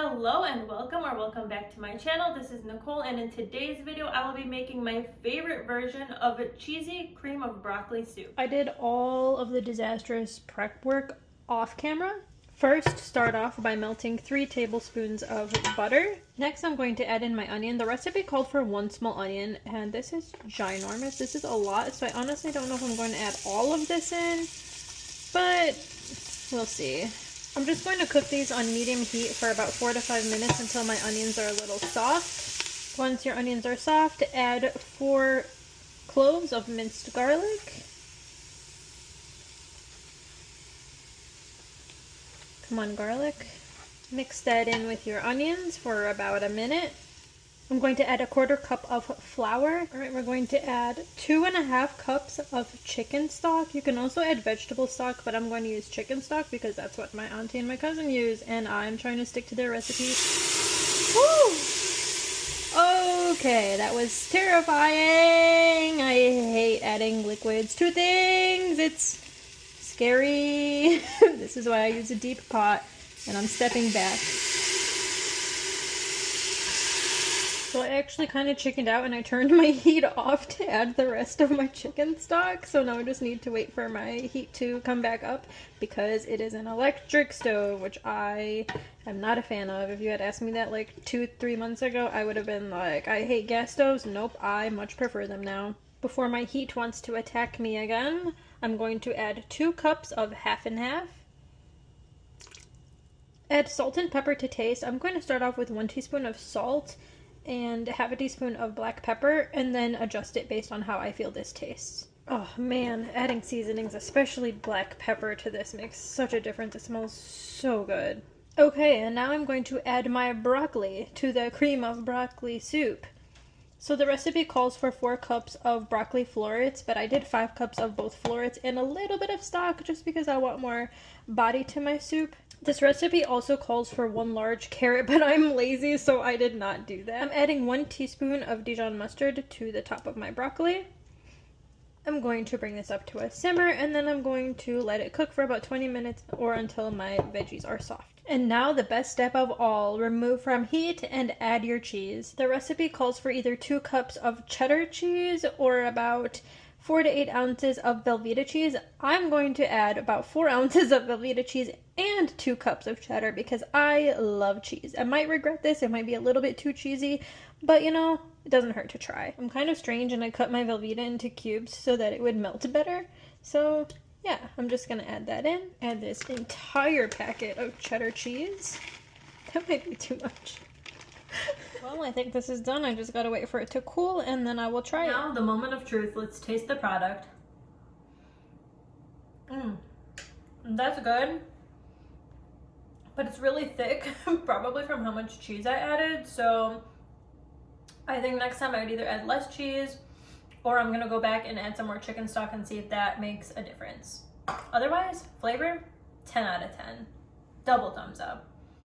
Hello and welcome back to my channel. This is Nicole, and in today's video I will be making my favorite version of a cheesy cream of broccoli soup. I did all of the disastrous prep work off camera. First, start off by melting 3 tablespoons of butter. Next, I'm going to add in my onion. The recipe called for 1 small onion, and this is ginormous. This is a lot, so I honestly don't know if I'm going to add all of this in, but we'll see. I'm just going to cook these on medium heat for about 4 to 5 minutes until my onions are a little soft. Once your onions are soft, add 4 cloves of minced garlic. Come on, garlic. Mix that in with your onions for about a minute. I'm going to add a 1/4 cup of flour. All right, we're going to add 2.5 cups of chicken stock. You can also add vegetable stock, but I'm going to use chicken stock because that's what my auntie and my cousin use, and I'm trying to stick to their recipe. Woo! Okay, that was terrifying. I hate adding liquids to things. It's scary. This is why I use a deep pot, and I'm stepping back. So I actually kind of chickened out and I turned my heat off to add the rest of my chicken stock. So now I just need to wait for my heat to come back up because it is an electric stove, which I am not a fan of. If you had asked me that like 2-3 months ago, I would have been like, I hate gas stoves. Nope, I much prefer them now. Before my heat wants to attack me again, I'm going to add 2 cups of half and half. Add salt and pepper to taste. I'm going to start off with 1 teaspoon of salt and half a teaspoon of black pepper, and then adjust it based on how I feel this tastes. Oh man, adding seasonings, especially black pepper, to this makes such a difference. It smells so good. Okay, and now I'm going to add my broccoli to the cream of broccoli soup. So the recipe calls for 4 cups of broccoli florets, but I did 5 cups of both florets and a little bit of stock just because I want more body to my soup. This recipe also calls for 1 large carrot, but I'm lazy, so I did not do that. I'm adding 1 teaspoon of Dijon mustard to the top of my broccoli. I'm going to bring this up to a simmer, and then I'm going to let it cook for about 20 minutes or until my veggies are soft. And now the best step of all, remove from heat and add your cheese. The recipe calls for either 2 cups of cheddar cheese or about 4 to 8 ounces of Velveeta cheese. I'm going to add about 4 ounces of Velveeta cheese and 2 cups of cheddar because I love cheese. I might regret this, it might be a little bit too cheesy, but you know, it doesn't hurt to try. I'm kind of strange and I cut my Velveeta into cubes so that it would melt better. So yeah, I'm just gonna add that in. Add this entire packet of cheddar cheese. That might be too much. Well, I think this is done. I just gotta wait for it to cool and then I will try it. Now, the moment of truth. Let's taste the product. That's good. But it's really thick, probably from how much cheese I added. So I think next time I would either add less cheese or I'm gonna go back and add some more chicken stock and see if that makes a difference. Otherwise, flavor, 10 out of 10. Double thumbs up.